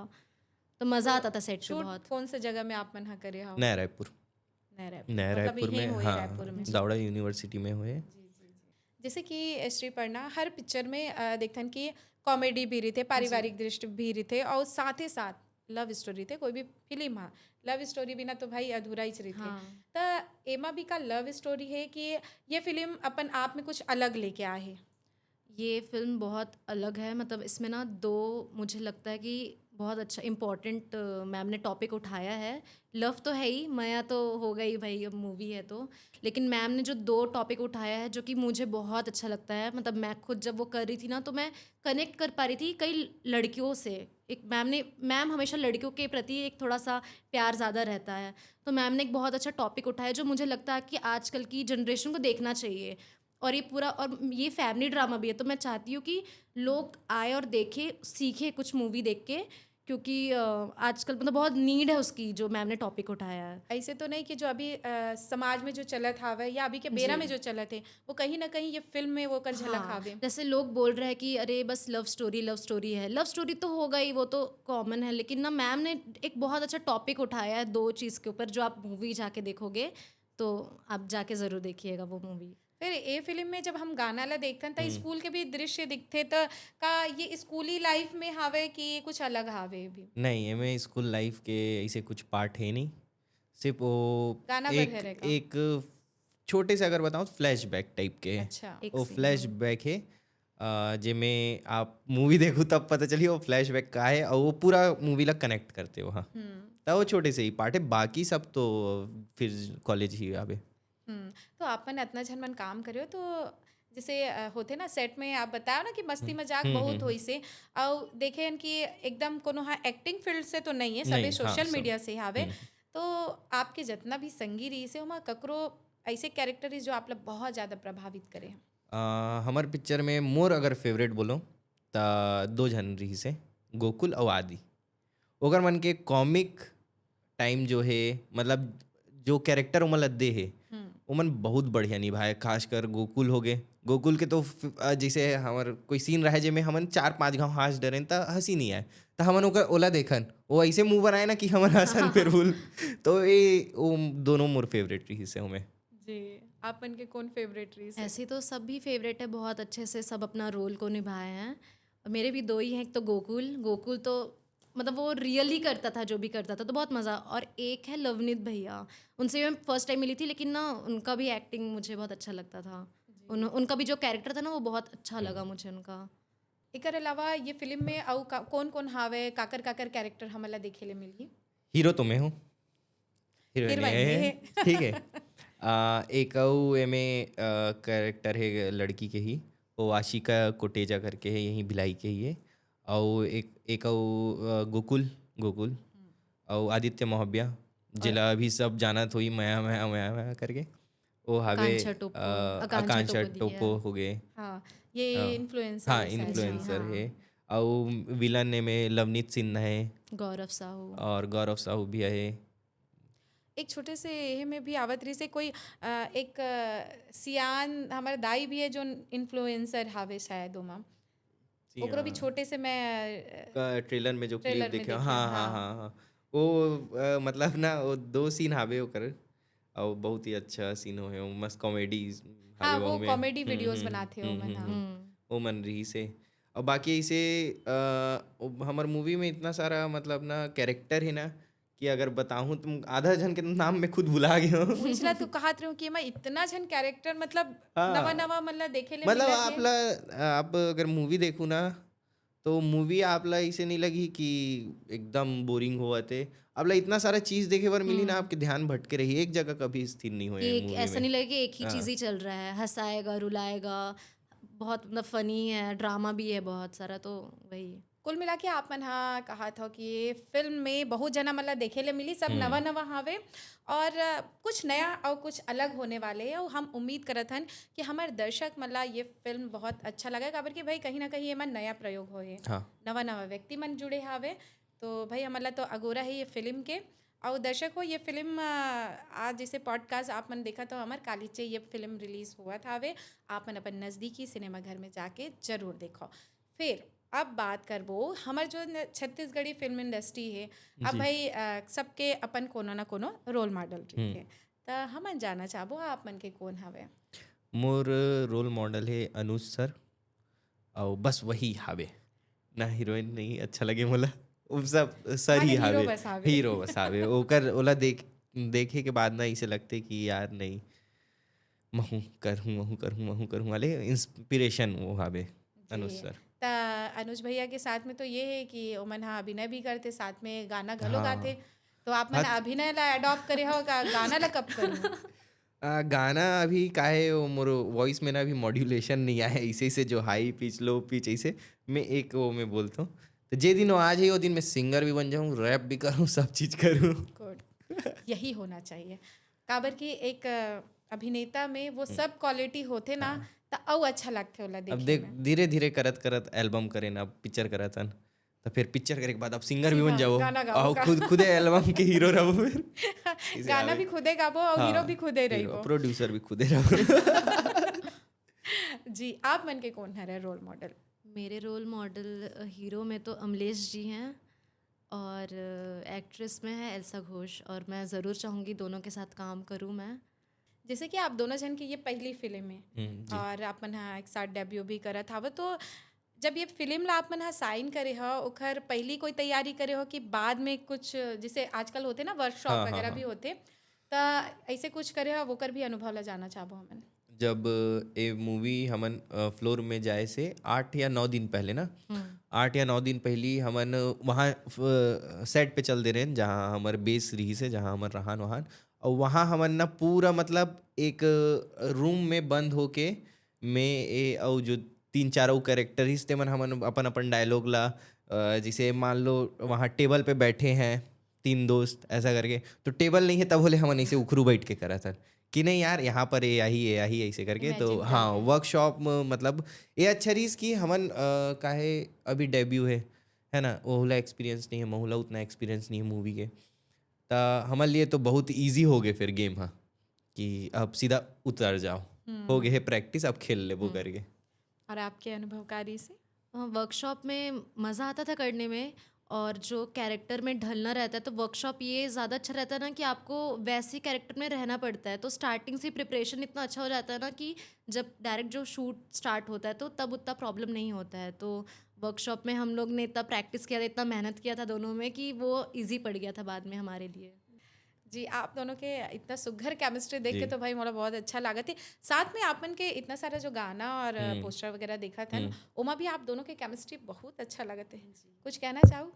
तो मज़ा आता था सेट पे शूट बहुत। कौन से जगह में आप मन करे हो? नया रायपुर। नया नया मतलब रायपुर यहीं में, हुए रायपुर में। हाँ दावड़ा यूनिवर्सिटी में हुए। जैसे कि श्री पर्णा हर पिक्चर में देखथन कि कॉमेडी भी रही थे, पारिवारिक दृश्य भी रही थे, और साथ ही साथ लव स्टोरी थे। कोई भी फिल्म हाँ, लव स्टोरी बिना तो भाई अधूरा ही रही थे। हाँ। तो एमा भी का लव स्टोरी है कि ये फिल्म अपन आप में कुछ अलग लेके आए है? ये फिल्म बहुत अलग है, मतलब इसमें ना दो, मुझे लगता है कि बहुत अच्छा इम्पोर्टेंट मैम ने टॉपिक उठाया है। लव तो है ही, माया तो हो गई भाई, अब मूवी है तो, लेकिन मैम ने जो दो टॉपिक उठाया है जो कि मुझे बहुत अच्छा लगता है, मतलब मैं खुद जब वो कर रही थी ना तो मैं कनेक्ट कर पा रही थी कई लड़कियों से। एक मैम हमेशा लड़कियों के प्रति एक थोड़ा सा प्यार ज़्यादा रहता है, तो मैम ने एक बहुत अच्छा टॉपिक उठाया जो मुझे लगता है कि आजकल की जनरेशन को देखना चाहिए। और ये पूरा, और ये फैमिली ड्रामा भी है, तो मैं चाहती हूँ कि लोग आए और देखें, सीखें कुछ मूवी देख के, क्योंकि आजकल मतलब बहुत नीड है उसकी, जो मैम ने टॉपिक उठाया है। ऐसे तो नहीं कि जो अभी समाज में जो चलत हावे या अभी के बेरा में जो चलत है, वो कहीं ना कहीं ये फिल्म में वो कर झलक हावे। जैसे लोग बोल रहे हैं कि अरे बस लव स्टोरी है, लव स्टोरी तो होगा ही, वो तो कॉमन है, लेकिन ना मैम ने एक बहुत अच्छा टॉपिक उठाया है दो चीज़ के ऊपर, जो आप मूवी जाके देखोगे तो आप जाके ज़रूर देखिएगा वो मूवी। फिर ये फिल्म में जब हम गाना ला देखते हैं तो स्कूल के भी दृश्य दिखते, तो का ये स्कूली लाइफ में हावे कि कुछ अलग हावे भी? नहीं एमे स्कूल लाइफ के ऐसे कुछ पार्ट है नहीं, सिर्फ वो गाना एक बदले रहेगा। एक छोटे से अगर बताऊँ फ्लैशबैक टाइप के है। अच्छा। एक वो scene, फ्लैशबैक है, जिसमें आप मूवी देखो तब पता चली वो फ्लैशबैक का है, और वो पूरा मूवी ला कनेक्ट करते हो। हाँ तब वो छोटे से ही पार्ट है, बाकी सब तो फिर कॉलेज ही आवे। तो अपन इतना झन मन काम करियो, तो जैसे होते ना सेट में आप बताओ ना कि मस्ती मजाक बहुत होई से, और देखे कि एकदम कोनो हाँ एक्टिंग फील्ड से तो नहीं है, सबे नहीं, हाँ, सोशल सब। मीडिया से हावे। तो आपके जितना भी संगी रही से उमा ककरो ऐसे कैरेक्टर जो आप लोग बहुत ज़्यादा प्रभावित करे? हमार पिक्चर में मोर अगर फेवरेट बोलो तो 2 जन रही से, गोकुल और आदि। ओकर मन के कॉमिक टाइम जो है, मतलब जो कैरेक्टर ओमन ला दे है ओमन बहुत बढ़िया निभाए। खासकर गोकुल हो गए, गोकुल के तो जैसे हमार कोई सीन रहे जेमे हमन 4-5 घाव हंस डरें तो हंसी नहीं आए, तो हमन ओकर ओला देखन वो ऐसे मुंह बनाए ना कि हमन हंसन फिर भूल। तो ये वो दोनों मोर फेवरेट रही से हमें। जी। आपन के कौन फेवरेट रीस है? ऐसे तो सब भी फेवरेट है, बहुत अच्छे से सब अपना रोल को निभाए हैं। और मेरे भी दो ही हैं, एक तो गोकुल। गोकुल तो मतलब वो रियली करता था जो भी करता था, तो बहुत मज़ा। और एक है लवनीत भैया, उनसे मैं फर्स्ट टाइम मिली थी, लेकिन ना उनका भी एक्टिंग मुझे बहुत अच्छा लगता था। उनका भी जो कैरेक्टर था ना वो बहुत अच्छा लगा मुझे उनका। एकर अलावा ये फिल्म में और कौन कौन हावे, काकर काकर कैरेक्टर हमला देखे ले मिली? हीरो तो मैं हूँ, हीरोइन हीरोइन ये ये है, ठीक है। एक और एमे कैरेक्टर है लड़की के ही, वो आशिका कोटेजा करके है, यहीं भिलाई के ही है। और एक और गोकुल गोकुल और आदित्य मोहब्या, जिला अभी सब जाना तो ही मया मया मया मया करके, वो हावे आकांक्षा टोप्पो, आकांक्षा टोप्पो टोप्पो हो गए। हाँ, ये इन्फ्लुएंसर हाँ, है शायद। इन्फ्लुएंसर हाँ। है। और विलन में लवनीत सिन्हा है गौरव साहू। और गौरव साहू भी है। एक छोटे से ये में भी आवत रही से कोई एक सियान हमारे दाई भी है जो इन्फ्लुएंसर हावे शायद ओमा, ओकरो भी छोटे से मैं ट्रेलर में जो ट्रेलर क्लिप में देखे, देखे, हाँ हाँ हाँ। हाँ हाँ, वो मतलब ना वो 2 सीन हावे ओकर, और बहुत ही अच्छा सीन हो है, वो मस्त कॉमेडी हाँ, हावे वो में। कॉमेडी वीडियोस बनाते हो मन। हाँ, वो मन रही से। और बाकी ऐसे हमार मूवी में इतना सारा मतलब ना कैरेक्टर है ना, कि अगर बताऊं तुम आधा जन के नाम मैं खुद भुला गया हूँ। पिछला तू कहत रहे हो कि मैं इतना जन कैरेक्टर मतलब हाँ। नवा नवा मतलब देखे ले मतलब मिलत है। आप अगर मूवी देखू ना, तो मूवी आपला ऐसे नहीं लगी कि एकदम बोरिंग हुआ थे। आपला इतना सारा चीज देखे बार मिली ना, आपके ध्यान भटके रही, एक जगह कभी स्थिर नहीं हुए एक मूवी ऐसा में। नहीं लगेगा कि एक ही हाँ। चीज़ ही चल रहा है, हंसाएगा रुलाएगा, बहुत मतलब फनी है, ड्रामा भी है बहुत सारा, तो वही। कुल मिला के आप मन हाँ कहा था कि ये फिल्म में बहुत जना मतलब देखे ले मिली, सब नवा नवा हावे और कुछ नया और कुछ अलग होने वाले है। और हम उम्मीद करत हन कि हमारे दर्शक मतलब ये फिल्म बहुत अच्छा लगा, काबर कि भाई कहीं ना कहीं ये मन नया प्रयोग होए, हाँ। नवा नवा व्यक्ति मन जुड़े हावे। तो भाई हमला तो अगोरा है ये फिल्म के। और दर्शक हो ये फिल्म आज जैसे पॉडकास्ट आप मन देखा तो हमार कालीचे ये फिल्म रिलीज हुआ था वे, आप मन अपन नज़दीकी सिनेमा घर में जाके जरूर देखो। फिर अब बात करबो हमार जो छत्तीसगढ़ी फिल्म इंडस्ट्री है, अब भाई सबके अपन कोनो ना कोनो रोल मॉडल रही है, तो हम जाना चाहबो आप मन के कौन हवे? मोर रोल मॉडल है अनुज सर, और बस वही हावे ना, हीरोइन नहीं अच्छा लगे मोला, वो सब सर ही माने हीरो हावे, बस हावे। हीरो बस हावे। ओकर ओला देखे के बाद ना इसे लगते कि यार नहीं, महू करूँ वाले इंस्पिरेशन वो हावे अनुज सर। ता अनुज भैया के साथ में तो ये है कि ओमन हाँ अभिनय भी करते, साथ में गाना घलो हाँ। गाते, तो आप मन अभिनय ला अडॉप्ट करे हो का गाना ला कब करूँ? गाना अभी काहे वो मोर वॉइस में ना अभी मॉड्यूलेशन नहीं आया, इसे से जो हाई पिच लो पिच ऐसे मैं एक वो मैं बोलता हूँ, तो जे दिन वो आज है वो दिन मैं सिंगर भी बन जाऊँ, रैप भी करूँ, सब चीज़ करूँ। गुड, यही होना चाहिए, काबर की एक अभिनेता में वो सब क्वालिटी होते ना, तो और अच्छा लगते होला अब देखे देख में। धीरे धीरे करत करत एल्बम करे ना, पिक्चर करत हन, तो फिर पिक्चर करे के बाद आप सिंगर भी बन जाओ, गाना गाओ और का। खुदे एल्बम के हीरो रहो, फिर गाना भी खुदे गाबो और हीरो भी खुदे रहिबो। प्रोड्यूसर भी खुदे रहो। जी, आप मन के कौन है रोल मॉडल? मेरे रोल मॉडल हीरो में तो अमलेश जी हैं, और एक्ट्रेस में है एल्सा घोष, और मैं ज़रूर चाहूँगी दोनों के साथ काम करूँ मैं। जैसे कि आप दोनों जन की ये पहली फिल्म है और आप मन हाँ एक साथ डेब्यू भी करत हव, तो जब ये फिल्म ला आप मन हाँ साइन करे हो, ओखर पहली कोई तैयारी करे हो कि बाद में कुछ जैसे आजकल होते ना वर्कशॉप वगैरह भी होते, तो ऐसे कुछ करे हो, ओकर भी अनुभव ला जाना चाहबो हमन? जब ये मूवी हमन फ्लोर में जाए से 8 या 9 दिन पहले ना, 8 या 9 दिन पहले हमन वहाँ सेट पे चल दे रहे हैं, जहाँ हमारे बेस रही से, जहाँ हमार रहान वहान, और वहाँ हमन ना पूरा मतलब एक रूम में बंद होके मैं ए और जो 3-4 कैरेक्टर ही मन हमन अपन अपन डायलॉग ला, जैसे मान लो वहाँ टेबल पे बैठे हैं 3 दोस्त ऐसा करके, तो टेबल नहीं है तब बोले हमन ऐसे उखरू बैठ के करा था कि नहीं यार यहाँ पर ये आई ऐसे करके, तो हाँ वर्कशॉप मतलब ये अच्छा रीज की हमन काहे अभी डेब्यू है ना, वो होला एक्सपीरियंस नहीं है, बहुला उतना एक्सपीरियंस नहीं है मूवी के, तो हमारे लिए तो बहुत इजी हो गए फिर गेम, हाँ कि अब सीधा उतर जाओ, हो गए है प्रैक्टिस, अब खेल ले वो करके। और आपके अनुभवकारी से? वर्कशॉप में मज़ा आता था करने में, और जो कैरेक्टर में ढलना रहता है तो वर्कशॉप ये ज़्यादा अच्छा रहता है ना कि आपको वैसे कैरेक्टर में रहना पड़ता है, तो स्टार्टिंग से प्रिपरेशन इतना अच्छा हो जाता है ना कि जब डायरेक्ट जो शूट स्टार्ट होता है तो तब उतना प्रॉब्लम नहीं होता है। तो वर्कशॉप में हम लोग ने इतना प्रैक्टिस किया था, इतना मेहनत किया था दोनों में कि वो इजी पड़ गया था बाद में हमारे लिए। जी, आप दोनों के इतना सुघर केमिस्ट्री देख के जी। तो भाई मोला बहुत अच्छा लगा थी। साथ में आपन के इतना सारा जो गाना और पोस्टर वगैरह देखा था ना, उमा भी आप दोनों के केमिस्ट्री बहुत अच्छा लगा थे। कुछ कहना चाहूँ?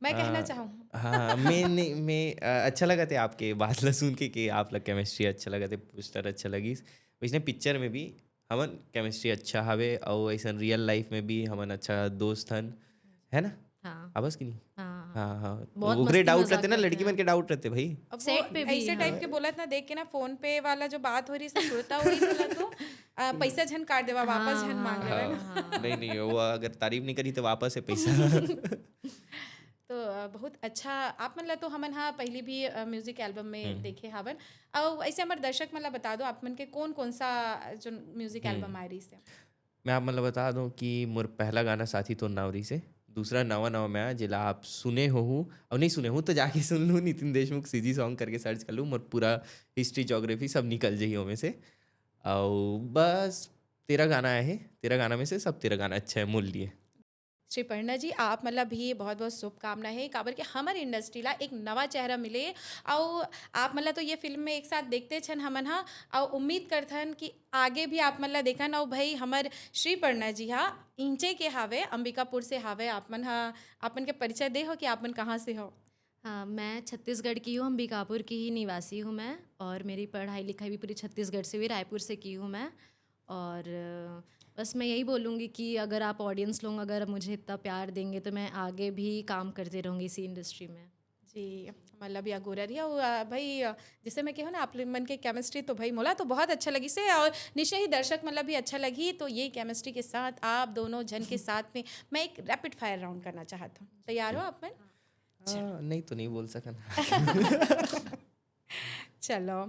मैं कहना चाहूँ। हाँ, मैं अच्छा लगा थे आपके बात ला सुन के कि आप लोग केमिस्ट्री अच्छा लगा थे, पोस्टर अच्छा लगी। वैसे पिक्चर में भी हमन केमिस्ट्री अच्छा हवे और ऐसा रियल लाइफ में भी हमन अच्छा दोस्त हन, है ना? हाँ आवाज की नहीं? हाँ हाँ हाँ, बहुत ओकरे मस्ती डाउट मजाक रहते ना, करते लड़की हैं। मन के डाउट रहते भाई। अब सेट वो पे भी, ऐसे हाँ। टाइप के बोलत ना देख के ना फोन पे वाला जो बात हो रही से सुनता हुई बोला तो पैसा झन काट देवा वापस झन मांग लेवा ना। हाँ, नहीं वो अगर तारीफ नहीं करी तो वापस है पैसा। तो बहुत अच्छा आप मन ला तो हमन हाँ पहली भी म्यूजिक एल्बम में देखे हावन। और ऐसे हमारे दर्शक मन ला बता दो आप मन के कौन कौन सा जो म्यूजिक एल्बम आ रही से। मैं आप मतलब बता दूं कि मोर पहला गाना साथी तो नावरी से, दूसरा नवा नवा में आया जिला आप सुने हो हूँ और नहीं सुने हूँ तो जाके सुन लूँ, नितिन देशमुख सीजी सॉन्ग करके सर्च कर लूँ, मोर पूरा हिस्ट्री जोग्राफी सब निकल जाइए में से। और बस तेरा गाना है, तेरा गाना में से सब तेरा गाना अच्छा है, मोल लिए। श्री पर्णा जी आप मतलब भी बहुत बहुत शुभकामना है काबर के हमारे इंडस्ट्री ला एक नवा चेहरा मिले और आप मतलब तो ये फिल्म में एक साथ देखते छन हमन हाँ और उम्मीद करथन कि आगे भी आप मतलब देखन। और भाई हमार श्री पर्णा जी हाँ इंचे के हावे अंबिकापुर से हावे आप मन हाँ आपन के परिचय दे हो कि आप मन कहाँ से हो। हाँ, मैं छत्तीसगढ़ की हूँ, अंबिकापुर की ही निवासी हूँ मैं, और मेरी पढ़ाई लिखाई भी पूरी छत्तीसगढ़ से हुई, रायपुर से की हूँ मैं। और बस मैं यही बोलूँगी कि अगर आप ऑडियंस लोग अगर मुझे इतना प्यार देंगे तो मैं आगे भी काम करती रहूँगी इसी इंडस्ट्री में। जी मतलब भी अगोरा रही और भाई जैसे मैं कहूँ ना आप मन के केमिस्ट्री तो भाई मोला तो बहुत अच्छा लगी से और निश्चय ही दर्शक मतलब भी अच्छा लगी। तो ये केमिस्ट्री के साथ आप दोनों जन के साथ में मैं एक रैपिड फायर राउंड करना चाहता हूँ, तैयार हो आप मन? नहीं तो नहीं बोल सकन। चलो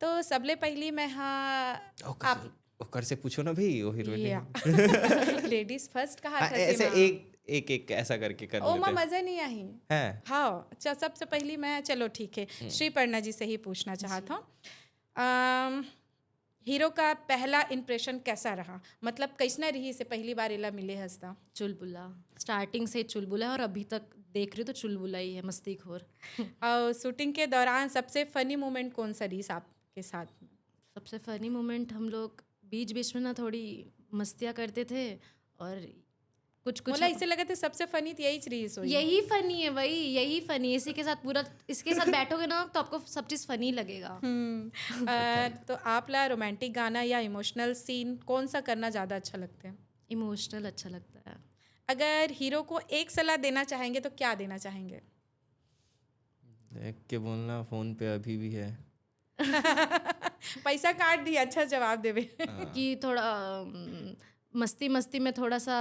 तो सबले पहली मैं हाँ आप ओकर से पूछो ना भाई, वो या लेडीज फर्स्ट कहा था ऐसे सीमा। एक ऐसा करके कर ओ माँ लेते मजा नहीं आई हैं। हाँ सबसे पहली मैं चलो ठीक है श्री पर्णा जी से ही पूछना चाहता हूँ। हीरो का पहला इम्प्रेशन कैसा रहा, मतलब कैसना रही से पहली बार इला मिले हंसता? चुलबुला, स्टार्टिंग से चुलबुला है और अभी तक देख रही हो तो चुलबुला ही है, मस्तीखोर। और शूटिंग के दौरान सबसे फनी मोमेंट कौन सा रही आपके साथ में? सबसे फनी मोमेंट हम लोग बीच बीच में ना थोड़ी मस्तियाँ करते थे और कुछ कुछ मोला इसे लगा था सबसे फनी तो यही रही सोई। यही फनी है भाई, यही फनी है। इसी के साथ पूरा इसके साथ बैठोगे ना तो आपको सब चीज़ फनी लगेगा। तो आप ला रोमांटिक गाना या इमोशनल सीन कौन सा करना ज़्यादा अच्छा लगता है? इमोशनल अच्छा लगता है। अगर हीरो को एक सलाह देना चाहेंगे तो क्या देना चाहेंगे? देख के बोलना फोन पे अभी भी है। पैसा काट दिया, अच्छा जवाब देवे। कि थोड़ा मस्ती मस्ती में थोड़ा सा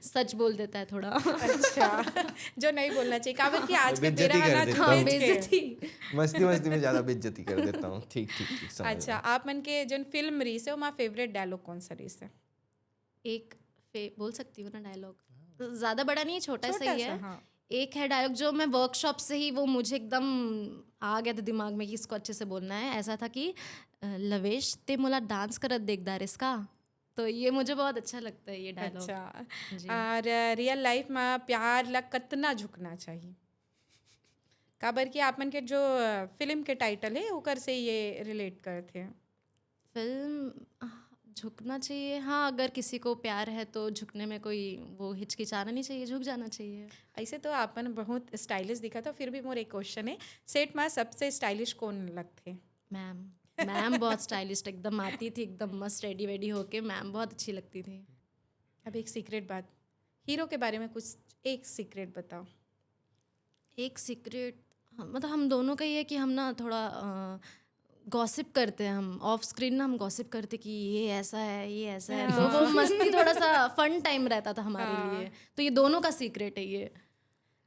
सच बोल देता है थोड़ा। अच्छा जो नहीं बोलना चाहिए काबर कि आज के बेइज्जती तेरा कर हालात देता खोज हूँ। के। बेइज्जती। मस्ती में ज्यादा बेइज्जती कर देता हूँ। ठीक समझ अच्छा आप मन के जो फिल्म रही से वहाँ फेवरेट डायलॉग कौन सा रही से? एक बोल सकती हूँ ना डायलॉग, ज़्यादा बड़ा नहीं है, छोटा सा ही है। हाँ। एक है डायलॉग जो मैं वर्कशॉप से ही वो मुझे एकदम आ गया था दिमाग में कि इसको अच्छे से बोलना है। ऐसा था कि लवेश ते मोला डांस करत देखदार इसका, तो ये मुझे बहुत अच्छा लगता है ये डायलॉग। अच्छा और रियल लाइफ में प्यार ला कितना झुकना चाहिए? काबर कि आप मन के जो फिल्म के टाइटल है ओकर से ये रिलेट करते हैं। फिल्म झुकना चाहिए, हाँ, अगर किसी को प्यार है तो झुकने में कोई वो हिचकिचाना नहीं चाहिए, झुक जाना चाहिए। ऐसे तो आपन बहुत स्टाइलिश दिखा था, फिर भी मोर एक क्वेश्चन है, सेट में सबसे स्टाइलिश कौन लगते? मैम बहुत स्टाइलिश एकदम आती थी, एकदम मस्त रेडी वेडी होके मैम बहुत अच्छी लगती थी। अब एक सीक्रेट बात, हीरो के बारे में कुछ एक सीक्रेट बताओ। एक सीक्रेट मतलब हम दोनों का ही है कि हम ना थोड़ा गॉसिप करते हैं, हम ऑफ स्क्रीन ना हम गॉसिप करते कि ये ऐसा है ये ऐसा है, तो वो मस्ती थोड़ा सा फन टाइम रहता था हमारे लिए। तो ये दोनों का सीक्रेट है ये।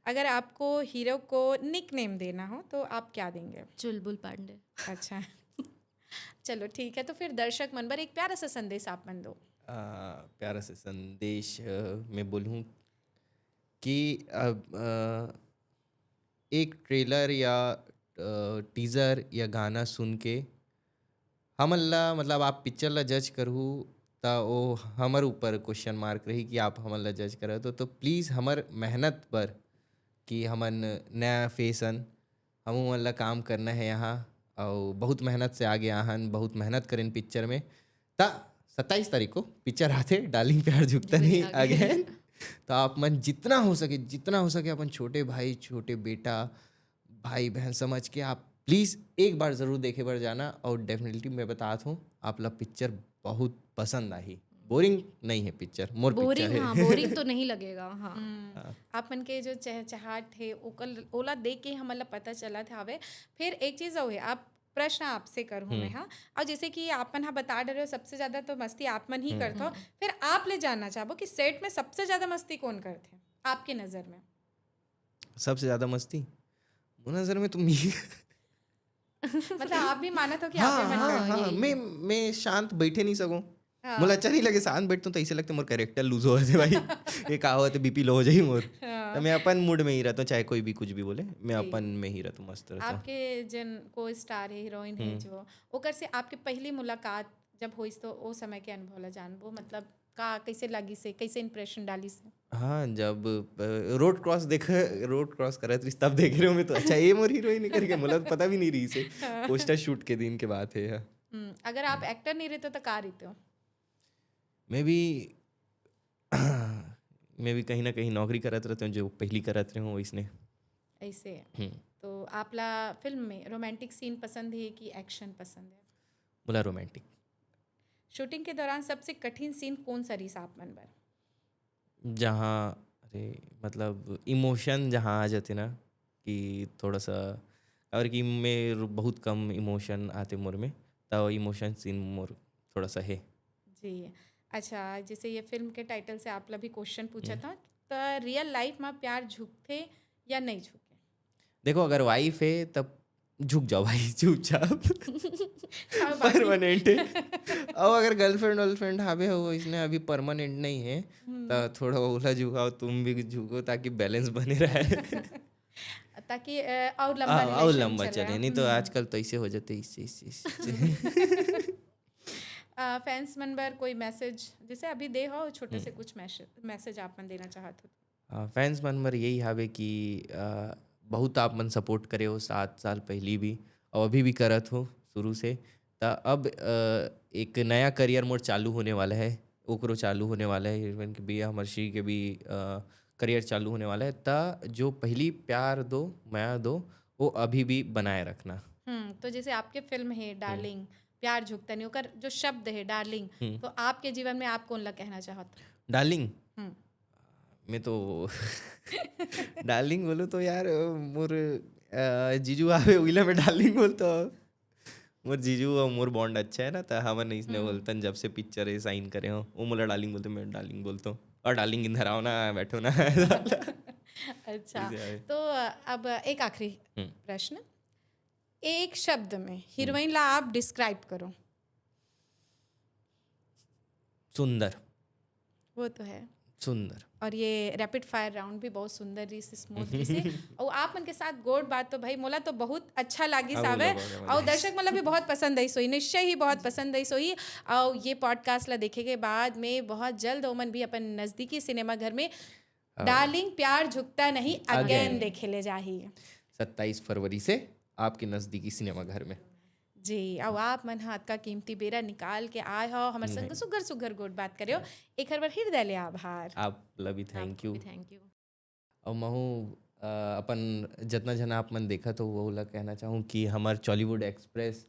अगर आपको हीरो को निक नेम देना हो तो आप क्या देंगे? चुलबुल पांडे। अच्छा चलो ठीक है, तो फिर दर्शक मन पर एक प्यारा सा संदेश आप मन दो। प्यारा सा संदेश मैं बोलूँ कि एक ट्रेलर या टीज़र या गाना सुन के हमन ला मतलब आप पिक्चर ला जज करहु त ओ हमर ऊपर क्वेश्चन मार्क रही कि आप हमन ला जज करत हो, तो प्लीज़ हमर मेहनत पर कि हमन नया फेसन हमू मन ला काम करना है यहाँ और बहुत मेहनत से आगे आहन, बहुत मेहनत करें पिक्चर में। ता 27 तारीख को पिक्चर आथे डार्लिंग प्यार झुकता नहीं अगेन। तो आप मन जितना हो सके अपन छोटे भाई छोटे बेटा भाई बहन समझ के आप प्लीज़ एक बार ज़रूर देखे बर जाना। और डेफिनेटली मैं बताता हूँ आप ला पिक्चर बहुत पसंद आई, बोरिंग नहीं है पिक्चर, मोर पिक्चर बोरिंग, है। हाँ बोरिंग तो नहीं लगेगा। हाँ आपन के जो चहचहाट थे ओला देख के हमला पता चला था हवे। फिर एक चीज़ और है, आप प्रश्न आपसे करूँ मैं, हाँ, और जैसे कि आपन हाँ बता डरे हो सबसे ज़्यादा तो मस्ती आपमन ही करते हो, फिर आप ले जानना चाहो कि सेट में सबसे ज़्यादा मस्ती कौन करते आपकी नज़र में? सबसे ज़्यादा मस्ती वो नज़र में तुम ही। मतलब आप भी मानत हो कि हाँ आप मन हाँ करते हाँ, मैं शांत बैठे नहीं सकूँ। हाँ। मुझे अच्छा नहीं लगे शांत बैठता हूँ तो ऐसे लगता है मोर कैरेक्टर लूज हो जाते भाई। ये कहा होते बीपी लो हो जाए मोर। तो मैं अपन मूड में ही रहता हूँ, चाहे कोई भी कुछ भी बोले मैं अपन में ही रहता हूँ, मस्त रहता हूँ। आपके जन को स्टार है, हीरोइन है जो ओकर से आपके पहली मुलाकात जब हुई तो ओ समय के अनुभव ला जानबो, मतलब का कैसे लगी से, कैसे इंप्रेशन डाली से? हाँ जब रोड क्रॉस करत रही तब देख रहे हो मैं तो अच्छा ये मोर हीरोइन करके मुझे तो पता भी नहीं रही से। पोस्टर शूट के दिन के बात है। अगर आप एक्टर नहीं रहते तो का रहते हो? मैं भी कहीं ना कहीं नौकरी करत रहते हूँ जो पहली करत रहे हूँ इसने। ऐसे तो आपला फिल्म में रोमांटिक सीन पसंद है कि एक्शन पसंद है? बोला रोमांटिक। शूटिंग के दौरान सबसे कठिन सीन कौन सा रही आप मन बर? जहाँ अरे मतलब इमोशन जहाँ आ जाते ना कि थोड़ा सा, और कि मैं बहुत कम इमोशन आते मोर में, तो इमोशन सीन मोर थोड़ा सा है। जी अच्छा, जैसे ये फिल्म के टाइटल से आप भी क्वेश्चन पूछा था, तो रियल लाइफ में प्यार झुकते या नहीं झुके? देखो अगर वाइफ है तब झुक जाओ भाई चुपचाप। और बाकी परमानेंट है। और अगर गर्लफ्रेंड हावे हो इसने अभी परमानेंट नहीं है तो थोड़ा ओला झुकाओ, तुम भी झुको ताकि बैलेंस बने रहे। ताकि और लंबा और रिलेशन लंबा चले। चले, नहीं तो आजकल तो ऐसे हो जाते इससे। फैंस मन बर कोई मैसेज जैसे अभी दे हो छोटे से कुछ मैसेज आप मन देना चाहते हो? फैंस मन मर यही हावे कि बहुत आप मन सपोर्ट करे हो 7 साल पहली भी और अभी भी करत हो शुरू से। तो अब एक नया करियर मोर चालू होने वाला है, ओकरो चालू होने वाला है, इवन के भी हमारी के भी करियर चालू होने वाला है। तो जो पहली प्यार दो माया दो वो अभी भी बनाए रखना। तो जैसे आपके फिल्म है डार्लिंग प्यार झुकता नहीं, ओकर जो शब्द है डार्लिंग, तो आपके जीवन में आप कौन ला कहना चाहते? डार्लिंग मैं तो डार्लिंग बोलो तो यार मोर जीजू आवे उइला में डार्लिंग बोलता मोर जीजू और मोर बॉन्ड अच्छा है ना, तो हमन इसने बोलतन जब से पिक्चर है साइन करे हो वो मोला डार्लिंग बोलते, मैं डार्लिंग बोलता हूँ। और डार्लिंग इधर आओ ना बैठो ना। अच्छा तो अब एक आखिरी प्रश्न, एक शब्द में हीरोइन ला आप डिस्क्राइब करो। सुंदर। वो तो है सुंदर। और ये रैपिड फायर राउंड भी बहुत सुंदर रही से, स्मूथ रही से। और आप मन के साथ गोड बात तो भाई मोला तो बहुत अच्छा लागी सावे, और दर्शक मतलब भी बहुत पसंद आई सोई, निश्चय ही बहुत पसंद आई सोई। और ये पॉडकास्ट ला देखे के बाद में बहुत जल्द ओमन भी अपन नज़दीकी सिनेमा घर में डार्लिंग प्यार झुकता नहीं अगेन देखे ले जाही 27 फरवरी से आपके नज़दीकी सिनेमा घर में। जी, और आप मन हाथ का कीमती बेरा निकाल के आए हो हमारे संग सुगर सुगर गोड बात करियो, एक हर बार हृदय ले आभार। आप लवी थैंक यू। Thank you. और महू अपन जितना जन आप मन देखा तो वो ला कहना चाहूँ कि हमार चॉलीवुड एक्सप्रेस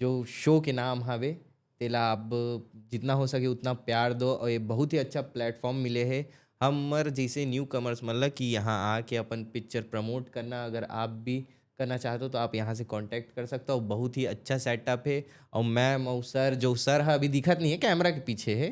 जो शो के नाम हावे तेला आप जितना हो सके उतना प्यार दो, और ये बहुत ही अच्छा प्लेटफॉर्म मिले है हमर जैसे न्यू कमर्स मतलब कि यहाँ आके अपन पिक्चर प्रमोट करना। अगर आप भी करना चाहते हो तो आप यहाँ से कांटेक्ट कर सकते हो, बहुत ही अच्छा सेटअप है। और मैम और सर जो सर है अभी दिखत नहीं है कैमरा के पीछे है।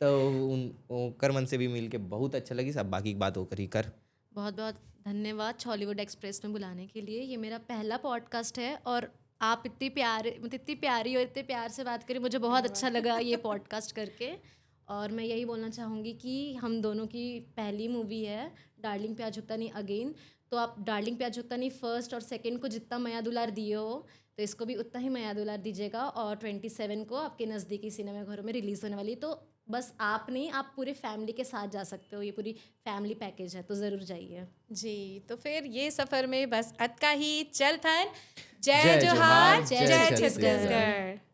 तो कर मन से भी मिल के बहुत अच्छा लगी, सब बाकी की बात होकर ही कर। बहुत बहुत धन्यवाद चॉलीवुड एक्सप्रेस में बुलाने के लिए। ये मेरा पहला पॉडकास्ट है और आप इतनी प्यारी और इतने प्यार से बात करी, मुझे बहुत अच्छा लगा ये पॉडकास्ट करके। और मैं यही बोलना चाहूँगी कि हम दोनों की पहली मूवी है डार्लिंग प्यार झुकता नहीं अगेन, तो आप डार्लिंग प्यार झुकता नहीं फर्स्ट और सेकंड को जितना माया दुलार दिए हो तो इसको भी उतना ही माया दुलार दीजिएगा। और 27 को आपके नज़दीकी सिनेमाघरों में रिलीज़ होने वाली है, तो बस आप नहीं, आप पूरे फैमिली के साथ जा सकते हो, ये पूरी फैमिली पैकेज है, तो ज़रूर जाइए। जी, तो फिर ये सफ़र में बस अतका ही चल थन। जय जय जोहार, जोहार, जय जय छत्तीसगढ़। छत्तीसगढ़।